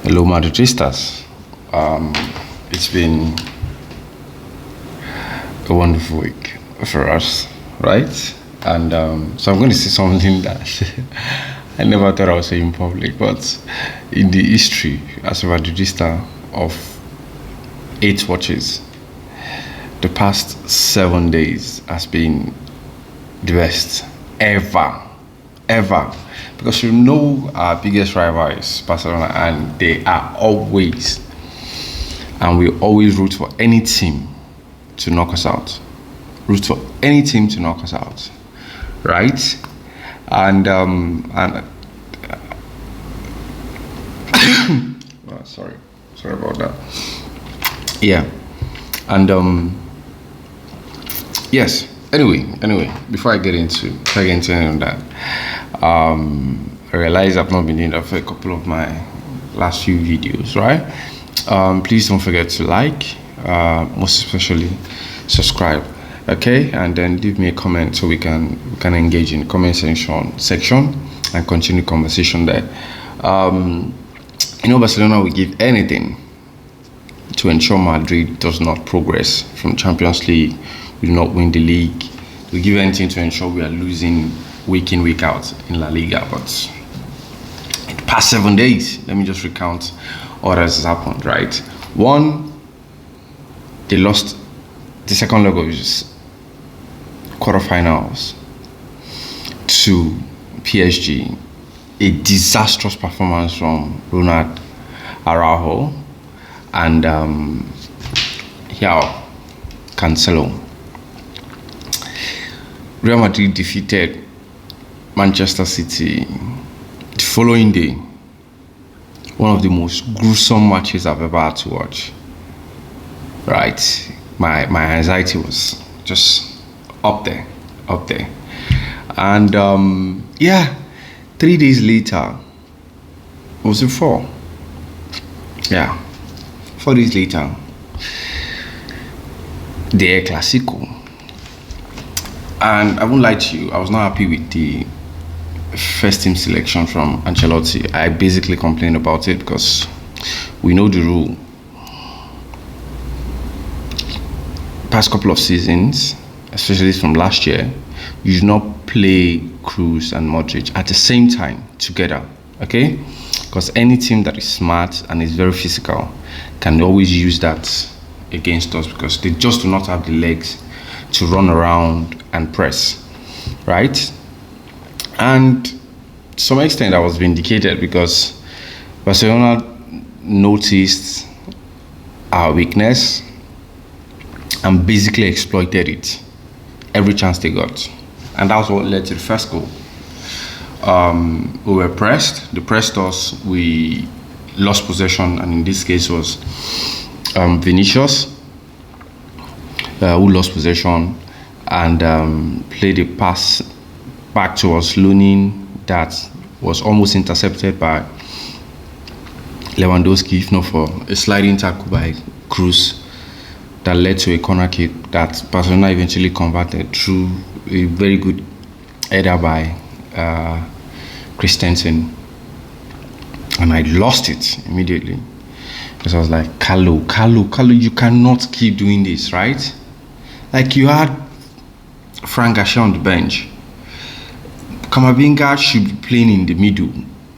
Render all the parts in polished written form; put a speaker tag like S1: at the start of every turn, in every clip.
S1: Hello, Madridistas. It's been a wonderful week for us, right? And so I'm going to say something that I never thought I would say in public, but in the history as a Madridista of 8 watches, the past 7 days has been the best ever. Because our biggest rival is Barcelona, and we always root for any team to knock us out. Root for any team to knock us out, right? And oh, sorry about that. Yeah, and yes. Anyway, before I get into any of that, I realize I've not been doing that for a couple of my last few videos, right? Please don't forget to like, most especially subscribe, okay? And then leave me a comment so we can engage in the comment section and continue conversation there. Barcelona will give anything to ensure Madrid does not progress from Champions League. We do not win the league. We give anything to ensure we are losing week in, week out in La Liga. But in the past 7 days, let me just recount what has happened, right? One, they lost the second leg of his quarterfinals to PSG. A disastrous performance from Ronald Araujo and Cancelo. Real Madrid defeated Manchester City the following day. One of the most gruesome matches I've ever had to watch. Right, my anxiety was just up there, and 3 days later, was it 4? Yeah, 4 days later, the Clasico. And I won't lie to you, I was not happy with the first team selection from Ancelotti. I basically complained about it because we know the rule. Past couple of seasons, especially from last year, you do not play Kroos and Modric at the same time together, okay? Because any team that is smart and is very physical can always use that against us because they just do not have the legs to run around and press, right? And to some extent I was vindicated because Barcelona noticed our weakness and basically exploited it every chance they got, and that's what led to the first goal. We were pressed, they pressed us, we lost possession, and in this case was Vinicius who lost possession and played a pass back to us, Lunin, that was almost intercepted by Lewandowski, if not for a sliding tackle by Kroos that led to a corner kick that Barcelona eventually converted through a very good header by Christensen. And I lost it immediately because I was like, Carlo, you cannot keep doing this, right? Like, you had Frank Garcia on the bench. Camavinga should be playing in the middle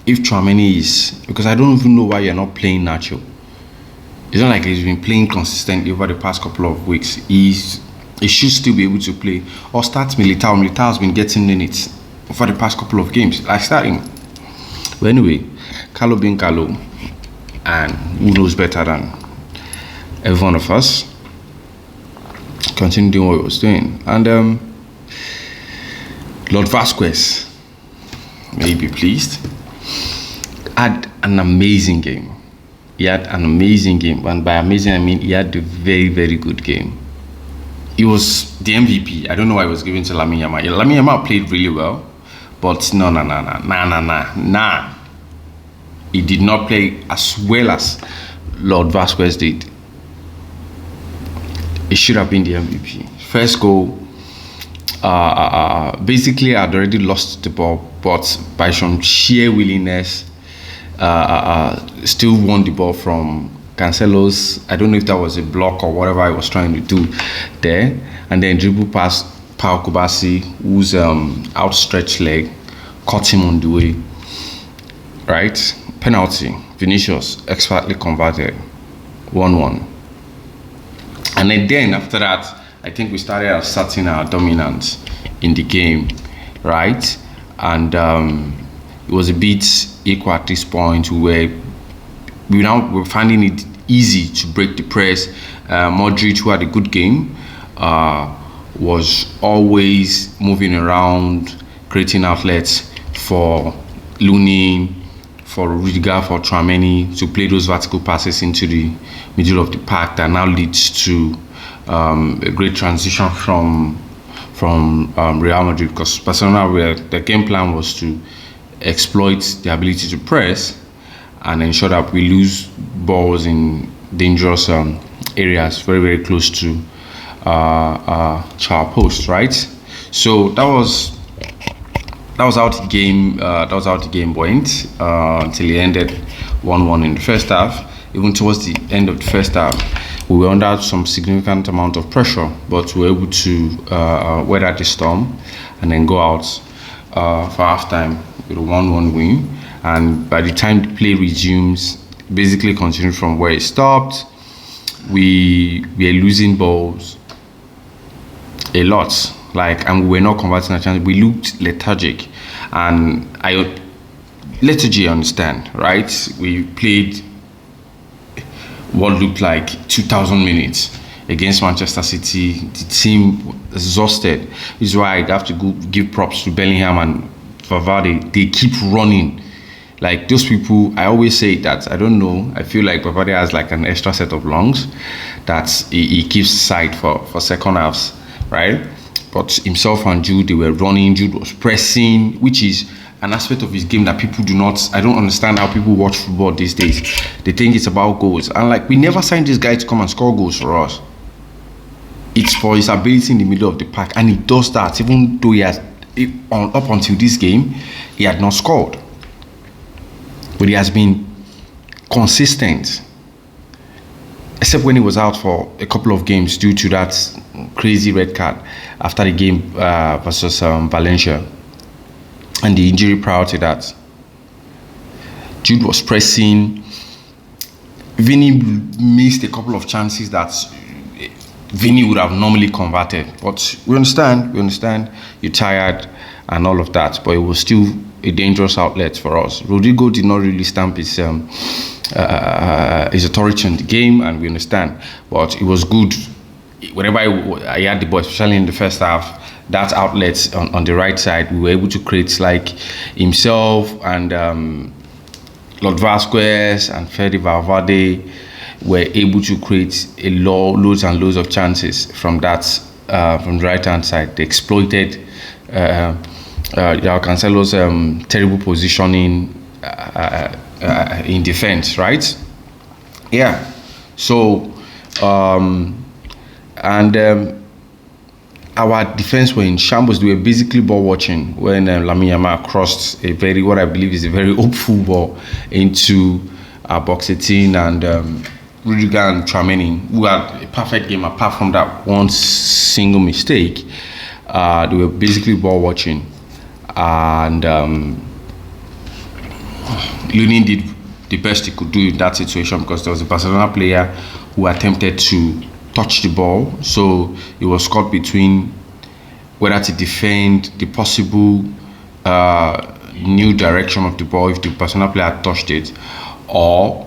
S1: if Tchouaméni is, because I don't even know why you're not playing Nacho. It's not like he's been playing consistently over the past couple of weeks. He should still be able to play. Or start Militao. Militao has been getting minutes over the past couple of games. Like starting. But anyway, Carlo being Carlo, and who knows better than every one of us, continued doing what he was doing. And Lord Vazquez, may he be pleased, had an amazing game. He had an amazing game, and by amazing I mean he had a very, very good game. He was the MVP. I don't know why he was given to Lamine Yamal. Lamine Yamal played really well, but nah. He did not play as well as Lord Vazquez did. He should have been the MVP. First goal, basically I'd already lost the ball, but by some sheer willingness, still won the ball from Cancelo's. I don't know if that was a block or whatever I was trying to do there, and then dribble past Pau Kubasi, whose outstretched leg caught him on the way. Right, penalty. Vinicius expertly converted, 1-1. And then after that, I think we started asserting our dominance in the game, right? And it was a bit equal at this point. We're finding it easy to break the press. Modric, who had a good game, was always moving around, creating outlets for Lunin, for Rudiger, for Tchouaméni to play those vertical passes into the middle of the park that now leads to a great transition from Real Madrid, because Barcelona, the game plan was to exploit the ability to press and ensure that we lose balls in dangerous areas very, very close to our post, right? So that was how the game went until it ended 1-1 in the first half. Even towards the end of the first half, we were under some significant amount of pressure, but we were able to weather the storm and then go out for halftime with a 1-1 win. And by the time the play resumes, basically continued from where it stopped. We were losing balls a lot, and we were not converting our chances. We looked lethargic, and lethargy, I understand, right? We played what looked like 2,000 minutes against Manchester City. The team was exhausted. This is why I have to go give props to Bellingham and Valverde. They keep running. Like those people, I always say that, I don't know, I feel like Valverde has like an extra set of lungs that he keeps aside for second halves, right? But himself and Jude, they were running. Jude was pressing, which is an aspect of his game that people do not. I don't understand how people watch football these days. They think it's about goals, and we never signed this guy to come and score goals for us. It's for his ability in the middle of the park, and he does that. Even though up until this game, he had not scored, but he has been consistent. Except when he was out for a couple of games due to that crazy red card after the game versus Valencia, and the injury prior to that. Jude was pressing. Vinny missed a couple of chances that Vinny would have normally converted. But we understand, you're tired and all of that, but it was still a dangerous outlet for us. Rodrigo did not really stamp his authority in the game, and we understand. But it was good. Whenever I had the ball, especially in the first half, that outlet on the right side, we were able to create like himself and Lord Vazquez and Fede Valverde were able to create loads and loads of chances from that from the right hand side. They exploited Cancelo's terrible positioning in defense, right? Yeah. So our defense were in shambles. They were basically ball watching when Lamine Yamal crossed what I believe is a very hopeful ball into box 18, and Rudiger and Tchouaméni, who had a perfect game apart from that one single mistake, they were basically ball watching, and Lunin did the best he could do in that situation, because there was a Barcelona player who attempted to touch the ball, so it was caught between whether to defend the possible new direction of the ball if the Barcelona player had touched it, or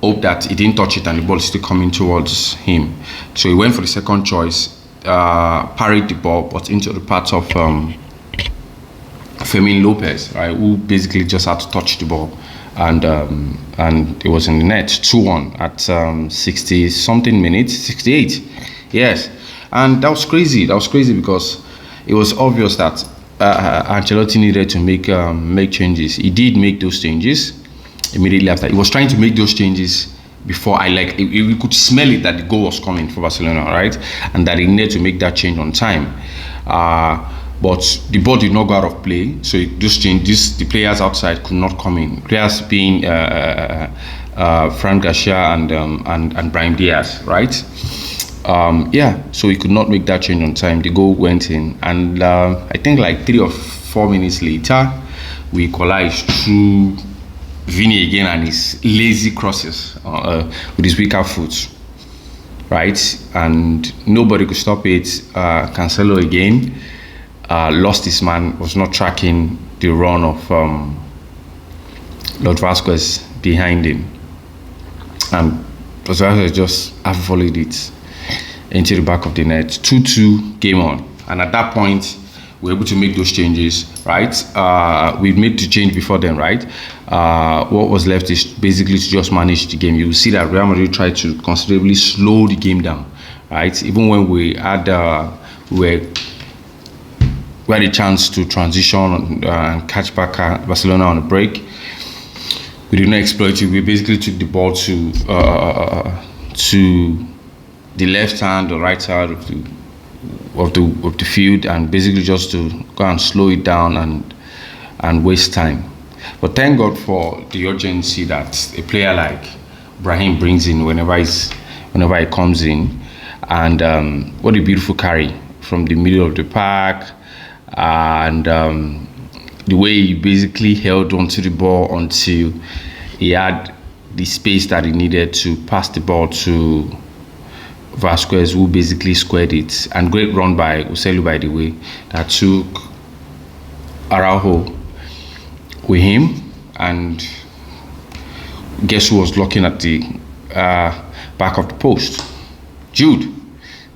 S1: hope that he didn't touch it and the ball is still coming towards him. So he went for the second choice, parried the ball, but into the path of Fermin Lopez, right, who basically just had to touch the ball, and it was in the net. 2-1 at 60 something minutes, 68. Yes, and that was crazy. Because it was obvious that Ancelotti needed to make changes. He did make those changes immediately after. He was trying to make those changes before we could smell it that the goal was coming for Barcelona, right, and that he needed to make that change on time. but the ball did not go out of play, so it just changed. The players outside could not come in. Players being Fran Garcia and Brahim Diaz, right? So he could not make that change on time. The goal went in, and I think like 3 or 4 minutes later, we equalized through Vini again and his lazy crosses with his weaker foot, right? And nobody could stop it. Cancelo again lost his man, was not tracking the run of Lord Vazquez behind him, and Vazquez just volleyed it into the back of the net. 2-2, game on. And at that point, we were able to make those changes, right? We made the change before then, right? What was left is basically to just manage the game. You will see that Real Madrid tried to considerably slow the game down, right? Even when we had we had a chance to transition and catch back Barcelona on a break, we did not exploit it. We basically took the ball to the left hand or right side of the field, and basically just to go and slow it down and waste time. But thank God for the urgency that a player like Brahim brings in whenever he comes in, and what a beautiful carry from the middle of the park, and the way he basically held onto the ball until he had the space that he needed to pass the ball to Vazquez, who basically squared it. And great run by Joselu, by the way, that took Araujo with him, and guess who was looking at the back of the post? Jude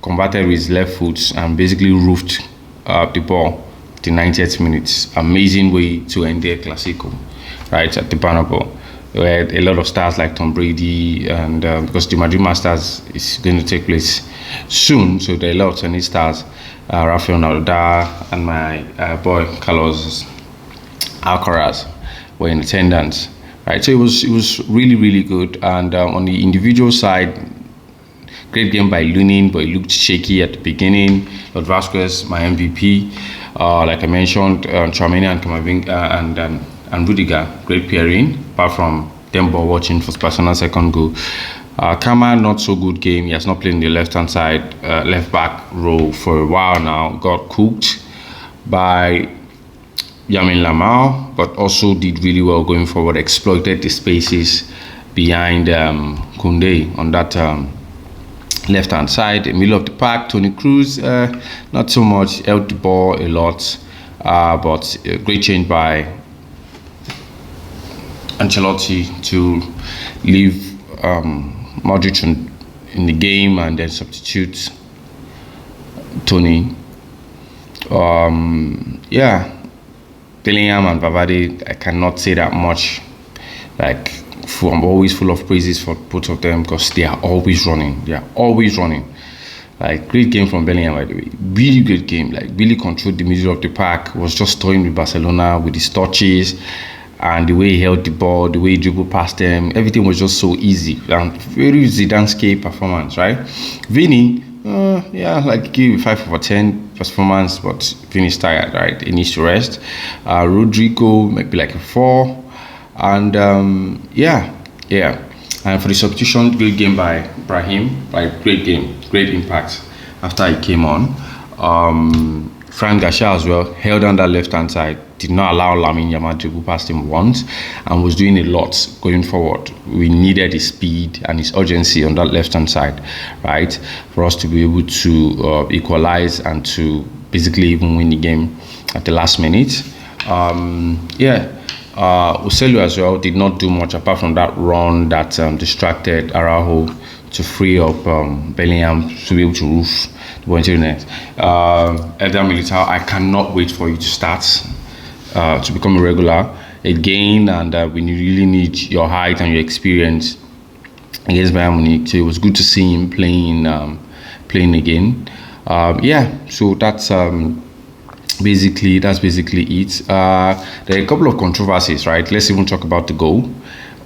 S1: converted with his left foot and basically roofed the ball the 90th minute. Amazing way to end the Clasico, right, at the Bernabeu. We had a lot of stars like Tom Brady, and because the Madrid Masters is going to take place soon, so there are a lot of tennis stars. Rafael Nadal and my boy Carlos Alcaraz were in attendance, right? So it was really good. And on the individual side, great game by Lunin, but it looked shaky at the beginning. Lord Vazquez, my MVP, like I mentioned, Tchouaméni and Camavinga and Rudiger, great pairing, apart from them ball watching for Barcelona's second goal. Kama, not so good game. He has not played in the left-hand side, left back role for a while now. Got cooked by Yamin Lamau, but also did really well going forward, exploited the spaces behind Koundé on that left-hand side. In the middle of the park, Toni Kroos, not so much, held the ball a lot, but a great change by Ancelotti to leave Modric in the game and then substitute Tony. Bellingham and Valverde, I cannot say that much. Like, I'm always full of praises for both of them because they are always running. Like, great game from Bellingham, by the way. Really great game. Like, really controlled the middle of the park. Was just toying with Barcelona with his touches. And the way he held the ball, the way he dribbled past them, everything was just so easy. And very Zidane-esque performance, right? Vini, give 5 over 10 performance, but Vini's tired, right? He needs to rest. Rodrigo might be like a 4. And And for the substitution, great game by Brahim. Like, great game, great impact after he came on. Fran Garcia as well held on that left-hand side, did not allow Lamine Yamal to go past him once, and was doing a lot going forward. We needed his speed and his urgency on that left-hand side, right, for us to be able to equalize and to basically even win the game at the last minute. Joselu as well did not do much apart from that run that distracted Araujo to free up Bellingham to be able to roof the ball into the net. Eder Militao, I cannot wait for you to start to become a regular again, and we really need your height and your experience against Bayern Munich. So it was good to see him playing again. So that's basically it. There are a couple of controversies, right? Let's even talk about the goal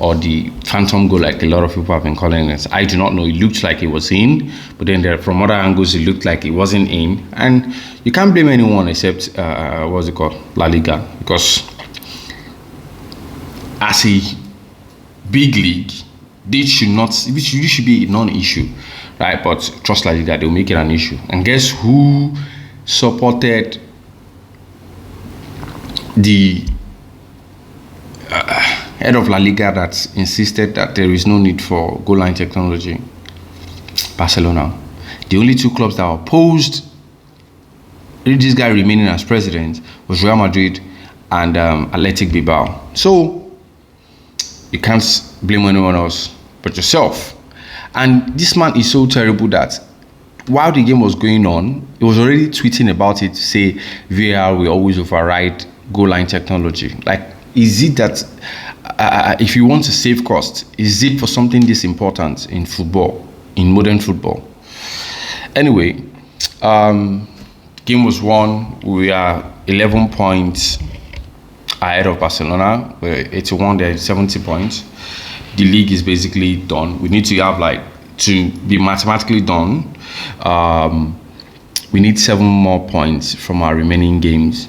S1: or the phantom goal, like a lot of people have been calling it. I do not know. It looked like it was in, but then from other angles, it looked like it wasn't in. And you can't blame anyone except what's it called, La Liga, because as a big league, this should be a non-issue, right? But trust La Liga, they'll make it an issue. And guess who supported the head of La Liga that insisted that there is no need for goal line technology? Barcelona. The only two clubs that opposed this guy remaining as president was Real Madrid and Athletic Bilbao. So you can't blame anyone else but yourself. And this man is so terrible that while the game was going on, he was already tweeting about it to say VAR will always override goal line technology. Like, is it that if you want to save cost, is it for something this important in football, in modern football? Anyway, game was won. We are 11 points ahead of Barcelona. We're 81, they're 70 points. The league is basically done. We need to have to be mathematically done. We need 7 more points from our remaining games,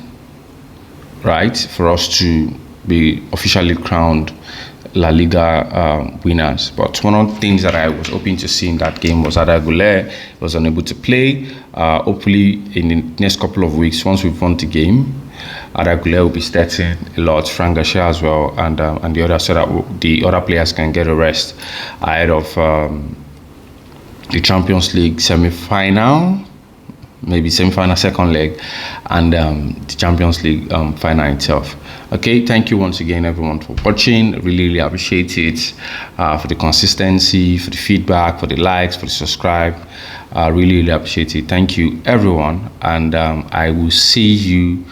S1: right, for us to be officially crowned La Liga winners. But one of the things that I was hoping to see in that game was Arda Güler was unable to play. Hopefully in the next couple of weeks, once we've won the game, Arda Güler will be starting a lot, Frank Garcia as well, and the other, so that the other players can get a rest ahead of the Champions League semi-final, maybe semi-final second leg, and the Champions League final itself. Okay, thank you once again, everyone, for watching. Really appreciate it, for the consistency, for the feedback, for the likes, for the subscribe. Really appreciate it. Thank you, everyone, and I will see you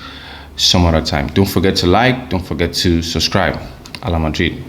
S1: some other time. Don't forget to like, don't forget to subscribe. A la Madrid.